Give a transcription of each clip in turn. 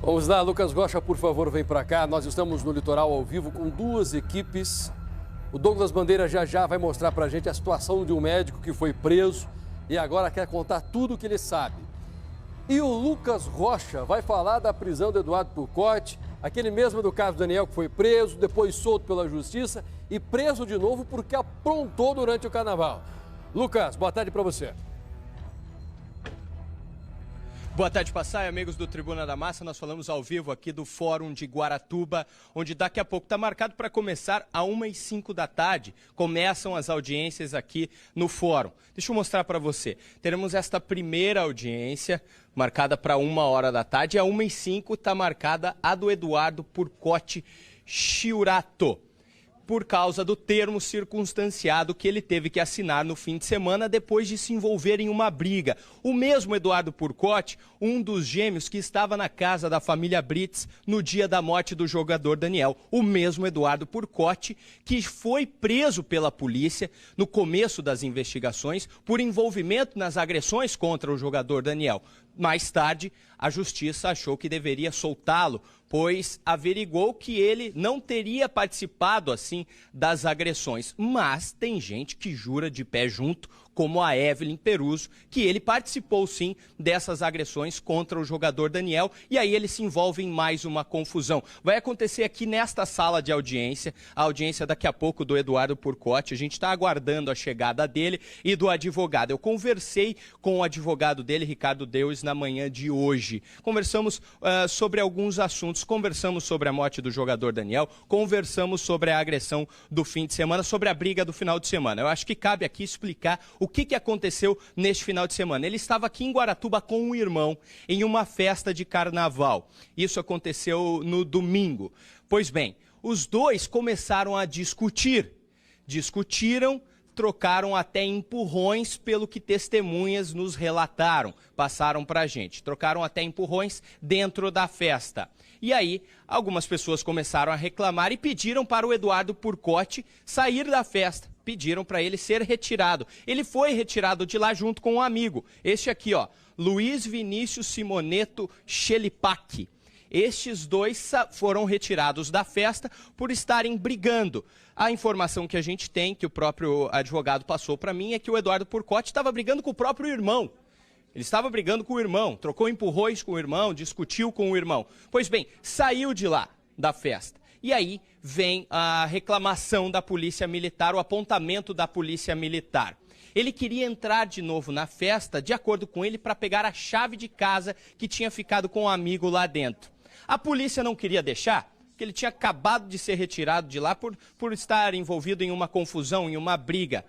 Vamos lá, Lucas Rocha, por favor, vem para cá. Nós estamos no Litoral ao vivo com duas equipes. O Douglas Bandeira já vai mostrar para a gente a situação de um médico que foi preso e agora quer contar tudo o que ele sabe. E o Lucas Rocha vai falar da prisão do Eduardo Turcotte, aquele mesmo do caso Daniel que foi preso, depois solto pela justiça e preso de novo porque aprontou durante o carnaval. Lucas, boa tarde para você. Boa tarde, Passai, amigos do Tribuna da Massa. Nós falamos ao vivo aqui do Fórum de Guaratuba, onde daqui a pouco está marcado para começar às 1h05 da tarde. Começam as audiências aqui no Fórum. Deixa eu mostrar para você. Teremos esta primeira audiência marcada para 1h da tarde. E às 1h05 está marcada a do Eduardo Turcotte Chiurato, por causa do termo circunstanciado que ele teve que assinar no fim de semana depois de se envolver em uma briga. O mesmo Eduardo Turcotte, um dos gêmeos que estava na casa da família Brits no dia da morte do jogador Daniel. O mesmo Eduardo Turcotte que foi preso pela polícia no começo das investigações por envolvimento nas agressões contra o jogador Daniel. Mais tarde, a justiça achou que deveria soltá-lo, pois averigou que ele não teria participado, assim, das agressões. Mas tem gente que jura de pé junto, como a Evelyn Peruso, que ele participou, sim, dessas agressões contra o jogador Daniel, e aí ele se envolve em mais uma confusão. Vai acontecer aqui nesta sala de audiência, a audiência daqui a pouco do Eduardo Turcotte. A gente está aguardando a chegada dele e do advogado. Eu conversei com o advogado dele, Ricardo Deus, na manhã de hoje. Conversamos sobre alguns assuntos, conversamos sobre a morte do jogador Daniel, conversamos sobre a agressão do fim de semana, sobre a briga do final de semana. Eu acho que cabe aqui explicar o que aconteceu neste final de semana. Ele estava aqui em Guaratuba com um irmão em uma festa de carnaval. Isso aconteceu no domingo. Pois bem, os dois começaram a discutir. Discutiram, trocaram até empurrões, pelo que testemunhas nos relataram, passaram pra gente. Trocaram até empurrões dentro da festa. E aí, algumas pessoas começaram a reclamar e pediram para o Eduardo Turcotte sair da festa. Pediram para ele ser retirado. Ele foi retirado de lá junto com um amigo. Este aqui, ó, Luiz Vinícius Simoneto Chelipac. Estes dois foram retirados da festa por estarem brigando. A informação que a gente tem, que o próprio advogado passou para mim, é que o Eduardo Turcotte estava brigando com o próprio irmão. Ele estava brigando com o irmão, trocou empurrões com o irmão, discutiu com o irmão. Pois bem, saiu de lá, da festa. E aí vem a reclamação da Polícia Militar, o apontamento da Polícia Militar. Ele queria entrar de novo na festa, de acordo com ele, para pegar a chave de casa que tinha ficado com um amigo lá dentro. A polícia não queria deixar, porque ele tinha acabado de ser retirado de lá por estar envolvido em uma confusão, em uma briga.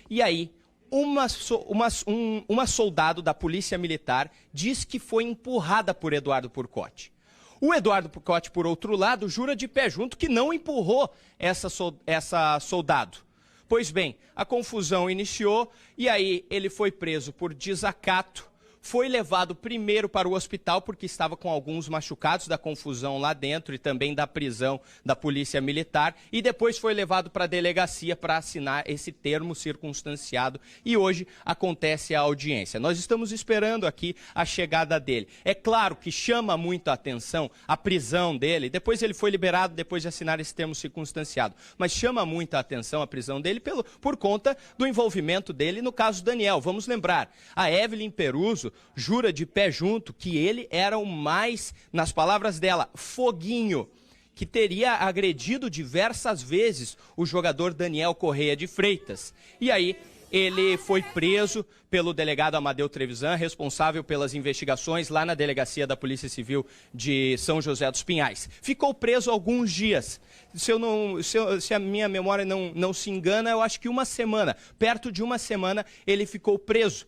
E aí, uma soldado da Polícia Militar diz que foi empurrada por Eduardo Turcotte. O Eduardo Turcotte, por outro lado, jura de pé junto que não empurrou essa soldado. Pois bem, a confusão iniciou e aí ele foi preso por desacato. Foi levado primeiro para o hospital porque estava com alguns machucados da confusão lá dentro e também da prisão da Polícia Militar. E depois foi levado para a delegacia para assinar esse termo circunstanciado. E hoje acontece a audiência. Nós estamos esperando aqui a chegada dele. É claro que chama muito a atenção a prisão dele. Depois ele foi liberado depois de assinar esse termo circunstanciado. Mas chama muito a atenção a prisão dele por conta do envolvimento dele no caso Daniel. Vamos lembrar, a Evelyn Peruso jura de pé junto que ele era o mais, nas palavras dela, foguinho, que teria agredido diversas vezes o jogador Daniel Correia de Freitas. E aí ele foi preso pelo delegado Amadeu Trevisan, responsável pelas investigações lá na delegacia da Polícia Civil de São José dos Pinhais. Ficou preso alguns dias. Se a minha memória não se engana, eu acho que uma semana, perto de uma semana, ele ficou preso.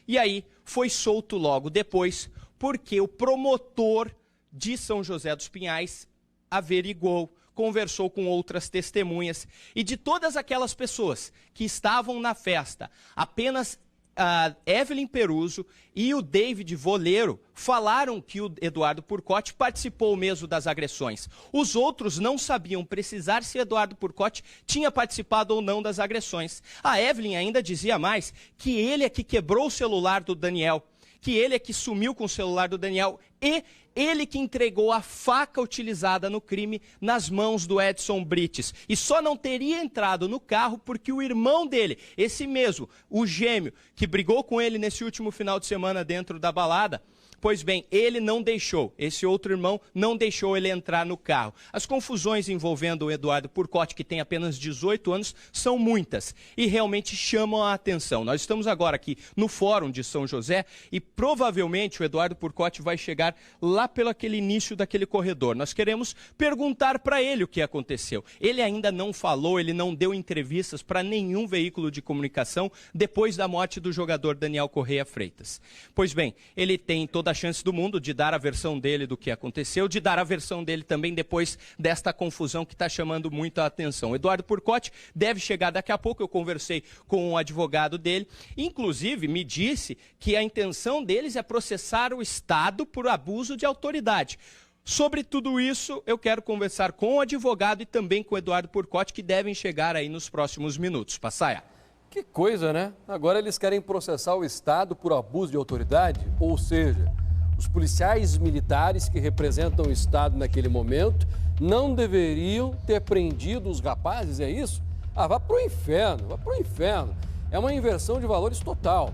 E aí foi solto logo depois, porque o promotor de São José dos Pinhais averigou, conversou com outras testemunhas. E de todas aquelas pessoas que estavam na festa, apenas a Evelyn Peruso e o David Voleiro falaram que o Eduardo Turcotte participou mesmo das agressões. Os outros não sabiam precisar se Eduardo Turcotte tinha participado ou não das agressões. A Evelyn ainda dizia mais que ele é que quebrou o celular do Daniel, que ele é que sumiu com o celular do Daniel e ele que entregou a faca utilizada no crime nas mãos do Edson Brites. E só não teria entrado no carro porque o irmão dele, esse mesmo, o gêmeo, que brigou com ele nesse último final de semana dentro da balada, pois bem, ele não deixou, esse outro irmão não deixou ele entrar no carro. As confusões envolvendo o Eduardo Purcotti, que tem apenas 18 anos, são muitas e realmente chamam a atenção. Nós estamos agora aqui no Fórum de São José e provavelmente o Eduardo Purcotti vai chegar lá pelo aquele início daquele corredor. Nós queremos perguntar para ele o que aconteceu. Ele ainda não falou, ele não deu entrevistas para nenhum veículo de comunicação depois da morte do jogador Daniel Correia Freitas. Pois bem, ele tem toda a chance do mundo de dar a versão dele do que aconteceu, de dar a versão dele também depois desta confusão que está chamando muito a atenção. O Eduardo Purcotti deve chegar daqui a pouco, eu conversei com o advogado dele, inclusive me disse que a intenção deles é processar o Estado por abuso de autoridade. Sobre tudo isso, eu quero conversar com o advogado e também com o Eduardo Purcotti, que devem chegar aí nos próximos minutos. Passaia. Que coisa, né? Agora eles querem processar o Estado por abuso de autoridade, ou seja, os policiais militares que representam o Estado naquele momento não deveriam ter prendido os rapazes, é isso? Ah, vá pro inferno, vá pro inferno. É uma inversão de valores total.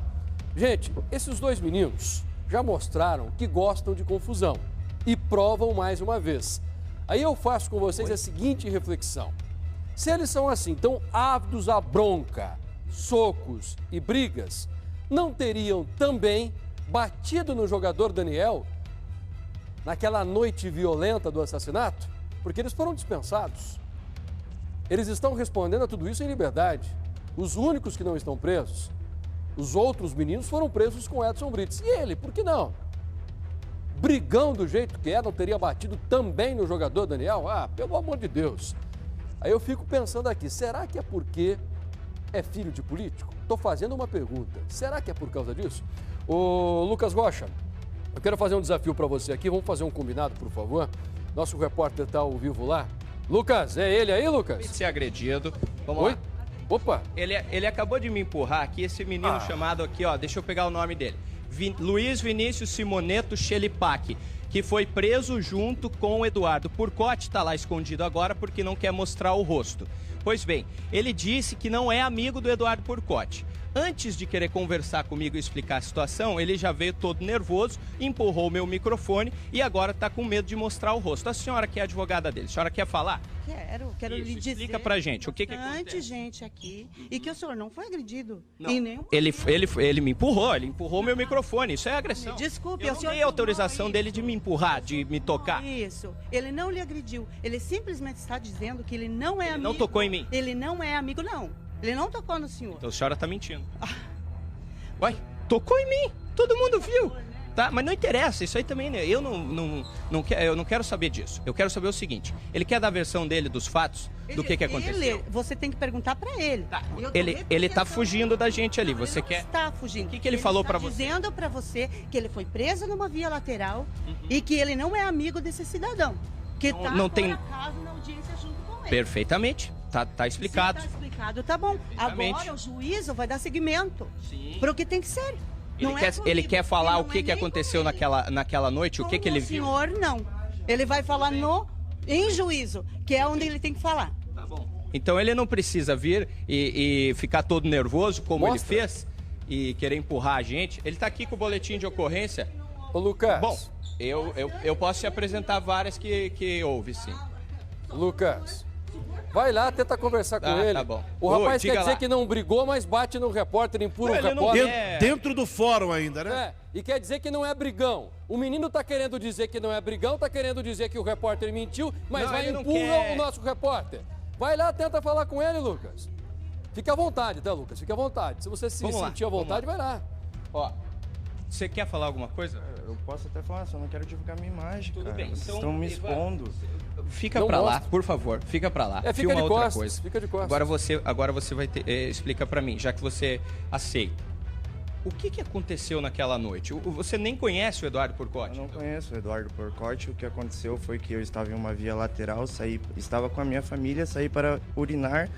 Gente, esses dois meninos já mostraram que gostam de confusão e provam mais uma vez. Aí eu faço com vocês a seguinte reflexão. Se eles são assim, tão ávidos à bronca, socos e brigas, não teriam também batido no jogador Daniel naquela noite violenta do assassinato? Porque eles foram dispensados. Eles estão respondendo a tudo isso em liberdade. Os únicos que não estão presos, os outros meninos foram presos com Edson Brites. E ele, por que não? Brigão do jeito que é, não teria batido também no jogador Daniel? Ah, pelo amor de Deus. Aí eu fico pensando aqui, será que é porque é filho de político? Estou fazendo uma pergunta. Será que é por causa disso? Ô, Lucas Rocha, eu quero fazer um desafio para você aqui. Vamos fazer um combinado, por favor? Nosso repórter está ao vivo lá. Lucas, é ele aí, Lucas? Ser agredido. Vamos Oi? lá. Opa! Ele acabou de me empurrar aqui, esse menino chamado aqui, ó, deixa eu pegar o nome dele. Luiz Vinícius Simoneto Chelipac, que foi preso junto com o Eduardo Purcotti, está lá escondido agora porque não quer mostrar o rosto. Pois bem, ele disse que não é amigo do Eduardo Purcotti. Antes de querer conversar comigo e explicar a situação, ele já veio todo nervoso, empurrou o meu microfone e agora está com medo de mostrar o rosto. A senhora que é advogada dele, a senhora quer falar? Quero Isso, lhe dizer. Explica pra gente o que acontece. Bastante gente aqui e que o senhor não foi agredido. Não. Em nenhum... Ele me empurrou meu microfone, isso é agressão. Desculpe, eu o não senhor dei autorização isso. dele de me empurrar, de me tocar. Isso, ele não lhe agrediu. Ele simplesmente está dizendo que ele não é amigo. Não tocou em mim. Ele não é amigo, não. Ele não tocou no senhor. Então a senhora tá mentindo. Uai, tocou em mim, todo mundo viu. Tá, mas não interessa, isso aí também, né? Eu não quero saber disso. Eu quero saber o seguinte, ele quer dar a versão dele dos fatos, do que aconteceu? Você tem que perguntar para ele. Tá. Ele tá fugindo da gente ali, você ele quer... está fugindo. O que ele falou para você? Ele está dizendo para você que ele foi preso numa via lateral e que ele não é amigo desse cidadão. Que não por tem... acaso na audiência junto com ele. Perfeitamente, tá explicado. Se tá explicado, tá bom. Agora o juízo vai dar seguimento para o que tem que ser. Ele quer falar o que aconteceu naquela noite, o que ele viu? O senhor, não. Ele vai falar em juízo, que é onde ele tem que falar. Tá bom. Então ele não precisa vir e ficar todo nervoso, como ele fez, e querer empurrar a gente. Ele tá aqui com o boletim de ocorrência. Ô, Lucas. Bom, eu posso te apresentar várias que houve, sim. Lucas, vai lá, tenta conversar com ele. Tá bom. O rapaz quer dizer que não brigou, mas bate no repórter, empurra o repórter. Dentro do fórum ainda, né? E quer dizer que não é brigão. O menino tá querendo dizer que não é brigão, tá querendo dizer que o repórter mentiu, mas vai e empurra o nosso repórter. Vai lá, tenta falar com ele, Lucas. Fica à vontade, tá, Lucas? Fica à vontade. Se você se sentir à vontade, vai lá. Ó, você quer falar alguma coisa? Eu posso até falar, só não quero divulgar minha imagem, Tudo cara. bem. Vocês Então, estão me expondo. Fica Não pra lá, mostra. por favor. Fica pra lá. Fica Filma de outra costas, coisa. fica de costas. Agora você vai ter... explica pra mim, já que você aceita. O que aconteceu naquela noite? Você nem conhece o Eduardo Purcotti? Eu não conheço o Eduardo Purcotti. O que aconteceu foi que eu estava em uma via lateral, estava com a minha família, saí para urinar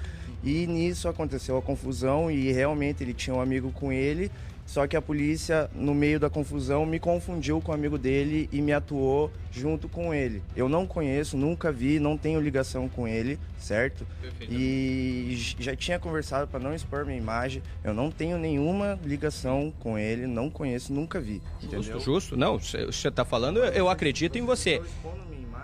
e nisso aconteceu a confusão e realmente ele tinha um amigo com ele Só que a polícia, no meio da confusão, me confundiu com o amigo dele e me atuou junto com ele. Eu não conheço, nunca vi, não tenho ligação com ele, certo? E já tinha conversado para não expor minha imagem. Eu não tenho nenhuma ligação com ele, não conheço, nunca vi. Entendeu? Justo. Não, você está falando, eu acredito em você.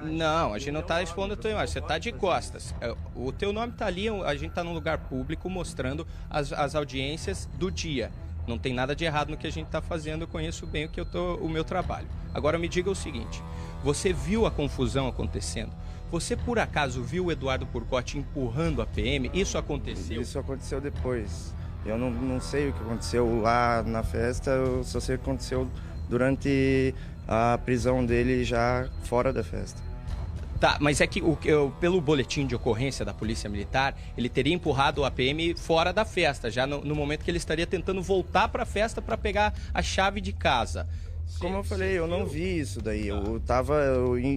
Não, a gente não está expondo a tua imagem, você está de costas. O teu nome está ali, a gente está num lugar público mostrando as audiências do dia. Não tem nada de errado no que a gente está fazendo, eu conheço bem o meu trabalho. Agora me diga o seguinte, você viu a confusão acontecendo? Você por acaso viu o Eduardo Purcotti empurrando a PM? Isso aconteceu? Isso aconteceu depois. Eu não sei o que aconteceu lá na festa, eu só sei o que aconteceu durante a prisão dele já fora da festa. Tá, mas é que pelo boletim de ocorrência da Polícia Militar, ele teria empurrado a PM fora da festa, já no momento que ele estaria tentando voltar para a festa para pegar a chave de casa. Como eu falei, eu não vi isso daí.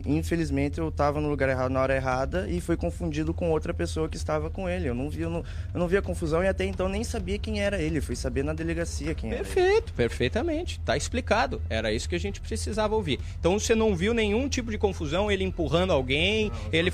Infelizmente, eu estava no lugar errado na hora errada e fui confundido com outra pessoa que estava com ele. Eu não vi a confusão e até então nem sabia quem era ele. Fui saber na delegacia quem era ele. Perfeito, perfeitamente. Tá explicado. Era isso que a gente precisava ouvir. Então você não viu nenhum tipo de confusão, ele empurrando alguém, ele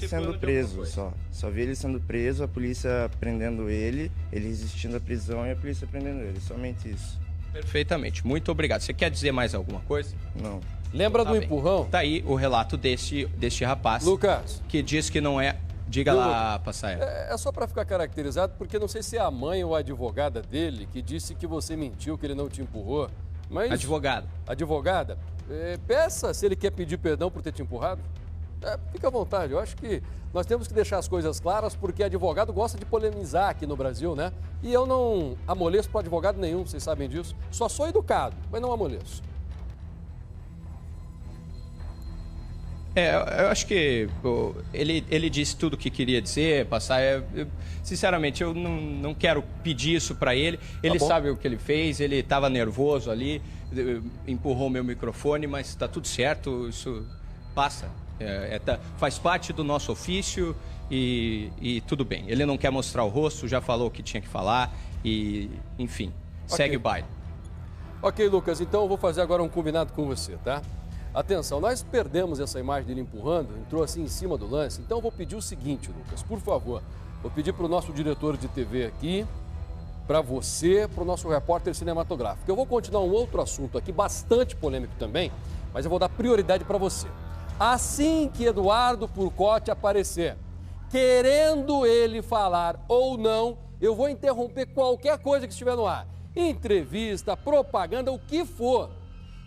sendo preso só. Só vi ele sendo preso, a polícia prendendo ele resistindo à prisão e a polícia prendendo ele. Somente isso. Perfeitamente, muito obrigado. Você quer dizer mais alguma coisa? Não. Lembra do empurrão? Tá aí o relato deste rapaz. Lucas. Que diz que não é... Diga lá, Passaia. É só para ficar caracterizado, porque não sei se é a mãe ou a advogada dele que disse que você mentiu, que ele não te empurrou. Mas... Advogada? Peça se ele quer pedir perdão por ter te empurrado. Fica à vontade, eu acho que nós temos que deixar as coisas claras, porque advogado gosta de polemizar aqui no Brasil, né? E eu não amoleço para advogado nenhum, vocês sabem disso. Só sou educado, mas não amoleço. Eu acho que ele disse tudo o que queria dizer, sinceramente, eu não quero pedir isso para ele. Ele sabe o que ele fez, ele estava nervoso ali, empurrou meu microfone, mas está tudo certo, isso passa. Faz parte do nosso ofício e tudo bem. Ele não quer mostrar o rosto, já falou o que tinha que falar e, enfim, segue o baile. Ok, Lucas, então eu vou fazer agora um combinado com você, tá? Atenção, nós perdemos essa imagem dele empurrando, entrou assim em cima do lance, então eu vou pedir o seguinte, Lucas, por favor, vou pedir para o nosso diretor de TV aqui, para você, para o nosso repórter cinematográfico. Eu vou continuar um outro assunto aqui, bastante polêmico também, mas eu vou dar prioridade para você. Assim que Eduardo Purcotti aparecer, querendo ele falar ou não, eu vou interromper qualquer coisa que estiver no ar. Entrevista, propaganda, o que for.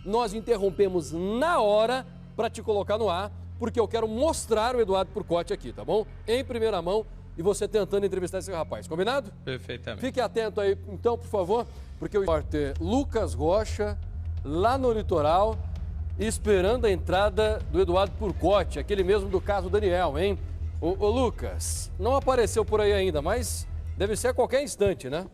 Nós interrompemos na hora para te colocar no ar, porque eu quero mostrar o Eduardo Purcotti aqui, tá bom? Em primeira mão e você tentando entrevistar esse rapaz, combinado? Perfeitamente. Fique atento aí, então, por favor, porque o repórter Lucas Rocha, lá no litoral, esperando a entrada do Eduardo Purcotti, aquele mesmo do caso Daniel, hein? Ô Lucas, não apareceu por aí ainda, mas deve ser a qualquer instante, né?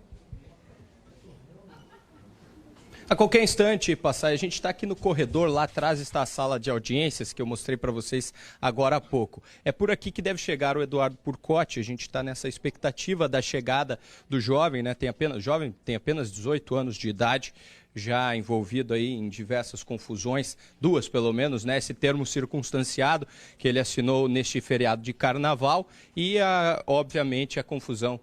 A qualquer instante, Passaia, a gente está aqui no corredor, lá atrás está a sala de audiências que eu mostrei para vocês agora há pouco. É por aqui que deve chegar o Eduardo Purcotti, a gente está nessa expectativa da chegada do jovem, né? Tem apenas 18 anos de idade, já envolvido aí em diversas confusões, duas pelo menos, né? Esse termo circunstanciado que ele assinou neste feriado de carnaval e, obviamente, a confusão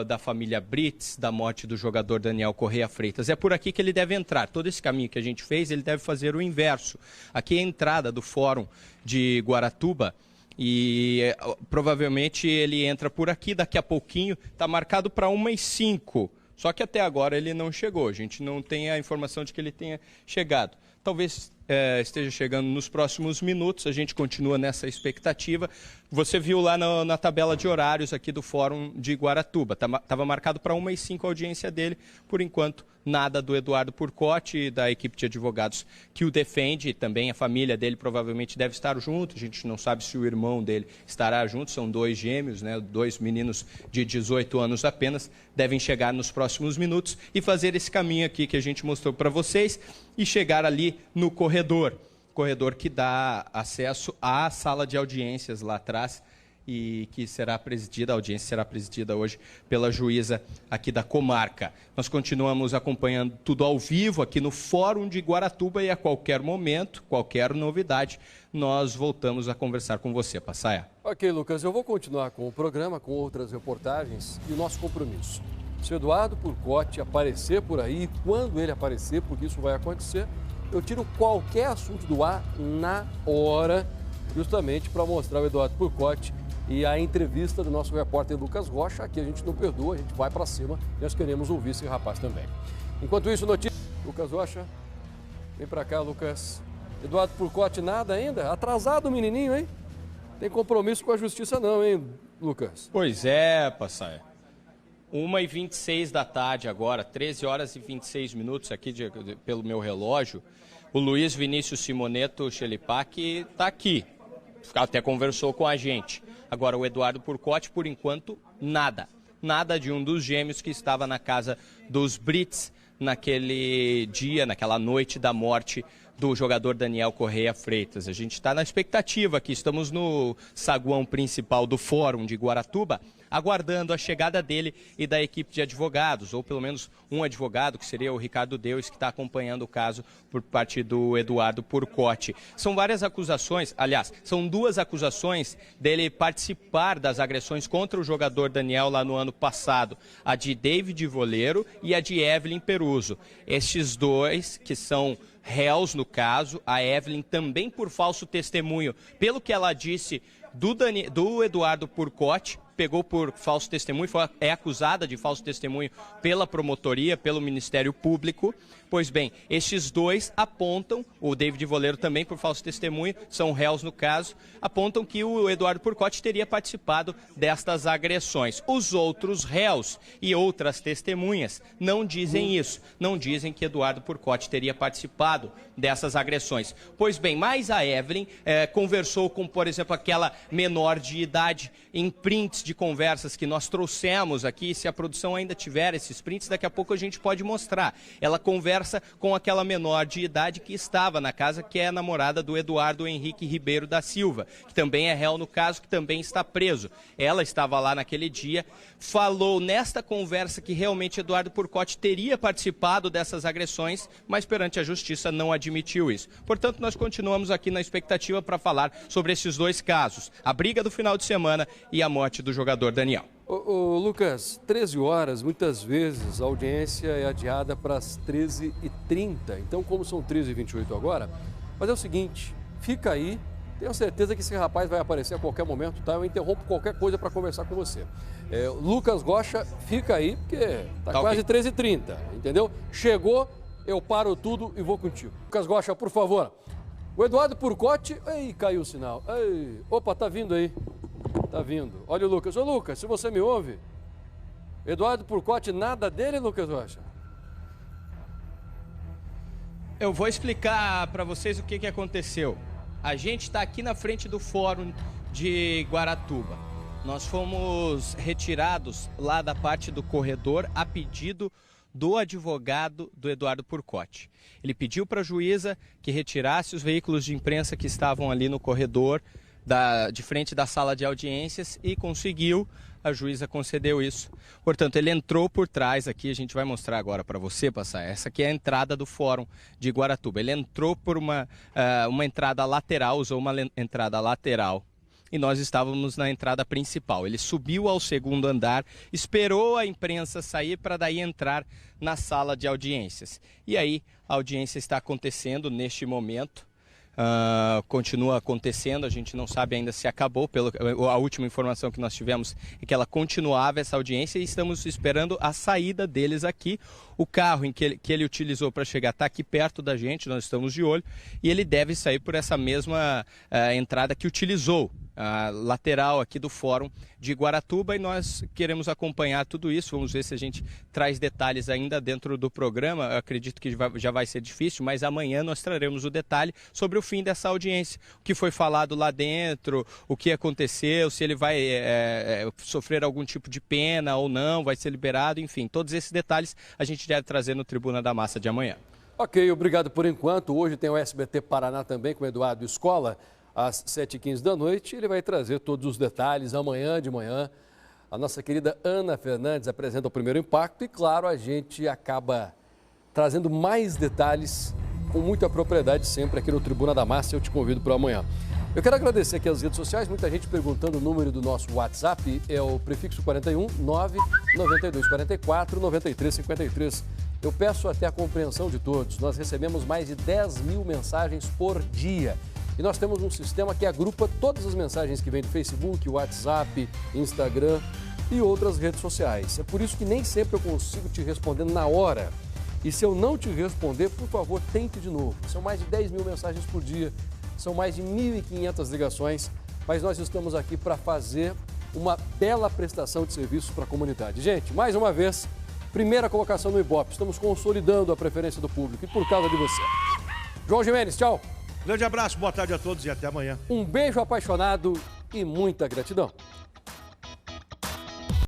da família Brits, da morte do jogador Daniel Correia Freitas. É por aqui que ele deve entrar. Todo esse caminho que a gente fez, ele deve fazer o inverso. Aqui é a entrada do Fórum de Guaratuba e provavelmente ele entra por aqui daqui a pouquinho. Está marcado para 1h05. Só que até agora ele não chegou. A gente não tem a informação de que ele tenha chegado. Talvez esteja chegando nos próximos minutos, a gente continua nessa expectativa. Você viu lá na tabela de horários aqui do Fórum de Guaratuba, estava marcado para 1h05 a audiência dele, por enquanto nada do Eduardo Purcotti e da equipe de advogados que o defende, também a família dele provavelmente deve estar junto, a gente não sabe se o irmão dele estará junto, são dois gêmeos, né, dois meninos de 18 anos apenas, devem chegar nos próximos minutos e fazer esse caminho aqui que a gente mostrou para vocês e chegar ali no corredor que dá acesso à sala de audiências lá atrás e que será presidida, a audiência será presidida hoje pela juíza aqui da comarca. Nós continuamos acompanhando tudo ao vivo aqui no Fórum de Guaratuba e a qualquer momento, qualquer novidade, nós voltamos a conversar com você, Passaia. Ok, Lucas, eu vou continuar com o programa, com outras reportagens e o nosso compromisso. Se o Eduardo Purcotti aparecer por aí, quando ele aparecer, porque isso vai acontecer, eu tiro qualquer assunto do ar na hora, justamente para mostrar o Eduardo Purcotti e a entrevista do nosso repórter Lucas Rocha. Aqui a gente não perdoa, a gente vai para cima e nós queremos ouvir esse rapaz também. Enquanto isso, notícia. Lucas Rocha, vem para cá, Lucas. Eduardo Purcotti, nada ainda? Atrasado o menininho, hein? Tem compromisso com a justiça não, hein, Lucas? Pois é, Passaia. 1h26 da tarde agora, 13 horas e 26 minutos aqui pelo meu relógio. O Luiz Vinícius Simoneto Chelipac está aqui, até conversou com a gente. Agora o Eduardo Purcotti, por enquanto, nada. Nada de um dos gêmeos que estava na casa dos Brits naquele dia, naquela noite da morte do jogador Daniel Correia Freitas. A gente está na expectativa aqui, estamos no saguão principal do Fórum de Guaratuba, aguardando a chegada dele e da equipe de advogados, ou pelo menos um advogado, que seria o Ricardo Deus, que está acompanhando o caso por parte do Eduardo Purcotti. São várias acusações, aliás, são duas acusações dele participar das agressões contra o jogador Daniel lá no ano passado, a de David Voleiro e a de Evelyn Peruso. Estes dois, que são réus no caso, a Evelyn também por falso testemunho, pelo que ela disse do Eduardo Purcotti, pegou por falso testemunho, é acusada de falso testemunho pela promotoria, pelo Ministério Público. Pois bem, estes dois apontam, o David Voleiro também por falso testemunho, são réus no caso, apontam que o Eduardo Purcotti teria participado destas agressões. Os outros réus e outras testemunhas não dizem isso, não dizem que Eduardo Purcotti teria participado dessas agressões. Pois bem, mas a Evelyn conversou com, por exemplo, aquela menor de idade em prints de conversas que nós trouxemos aqui. Se a produção ainda tiver esses prints, daqui a pouco a gente pode mostrar. Ela conversa com aquela menor de idade que estava na casa, que é a namorada do Eduardo Henrique Ribeiro da Silva, que também é réu no caso, que também está preso. Ela estava lá naquele dia, falou nesta conversa que realmente Eduardo Purcotti teria participado dessas agressões, mas perante a justiça não admitiu isso. Portanto, nós continuamos aqui na expectativa para falar sobre esses dois casos, a briga do final de semana e a morte do jogador Daniel. Ô, Lucas, 13 horas, muitas vezes a audiência é adiada para as 13h30. Então, como são 13h28 agora, mas é o seguinte, fica aí, tenho certeza que esse rapaz vai aparecer a qualquer momento, tá? Eu interrompo qualquer coisa para conversar com você. Lucas Rocha, fica aí, porque tá quase okay. 13h30, entendeu? Chegou, eu paro tudo e vou contigo. Lucas Rocha, por favor. O Eduardo Purcotti, ei, caiu o sinal. Ei, opa, tá vindo aí. Tá vindo. Olha o Lucas. Ô, Lucas, se você me ouve, Eduardo Purcotti, nada dele, Lucas Rocha? Eu vou explicar para vocês o que aconteceu. A gente está aqui na frente do Fórum de Guaratuba. Nós fomos retirados lá da parte do corredor a pedido do advogado do Eduardo Purcotti. Ele pediu para a juíza que retirasse os veículos de imprensa que estavam ali no corredor de frente da sala de audiências e conseguiu, a juíza concedeu isso. Portanto, ele entrou por trás aqui, a gente vai mostrar agora para você, passar. Essa aqui é a entrada do Fórum de Guaratuba. Ele entrou por uma entrada lateral, usou uma entrada lateral. E nós estávamos na entrada principal. Ele subiu ao segundo andar, esperou a imprensa sair para daí entrar na sala de audiências. E aí a audiência está acontecendo neste momento. Continua acontecendo, a gente não sabe ainda se acabou, a última informação que nós tivemos é que ela continuava essa audiência e estamos esperando a saída deles aqui. O carro em que ele utilizou para chegar está aqui perto da gente, nós estamos de olho, e ele deve sair por essa mesma entrada que utilizou, a lateral aqui do Fórum de Guaratuba, e nós queremos acompanhar tudo isso. Vamos ver se a gente traz detalhes ainda dentro do programa. Eu acredito que já vai ser difícil, mas amanhã nós traremos o detalhe sobre o fim dessa audiência, o que foi falado lá dentro, o que aconteceu, se ele vai sofrer algum tipo de pena ou não, vai ser liberado, enfim, todos esses detalhes a gente deve trazer no Tribuna da Massa de amanhã. Ok, obrigado por enquanto. Hoje tem o SBT Paraná também com o Eduardo Escola. às 7h15 da noite. Ele vai trazer todos os detalhes amanhã de manhã. A nossa querida Ana Fernandes apresenta o Primeiro Impacto e, claro, a gente acaba trazendo mais detalhes com muita propriedade sempre aqui no Tribuna da Massa. Eu te convido para amanhã. Eu quero agradecer aqui as redes sociais, muita gente perguntando o número do nosso WhatsApp, é o prefixo 41 992 44 93 53. Eu peço até a compreensão de todos, nós recebemos mais de 10 mil mensagens por dia e nós temos um sistema que agrupa todas as mensagens que vêm do Facebook, WhatsApp, Instagram e outras redes sociais. É por isso que nem sempre eu consigo te responder na hora. E se eu não te responder, por favor, tente de novo. São mais de 10 mil mensagens por dia. São mais de 1.500 ligações, mas nós estamos aqui para fazer uma bela prestação de serviços para a comunidade. Gente, mais uma vez, primeira colocação no Ibope. Estamos consolidando a preferência do público e por causa de você. João Gimenez, tchau. Grande abraço, boa tarde a todos e até amanhã. Um beijo apaixonado e muita gratidão.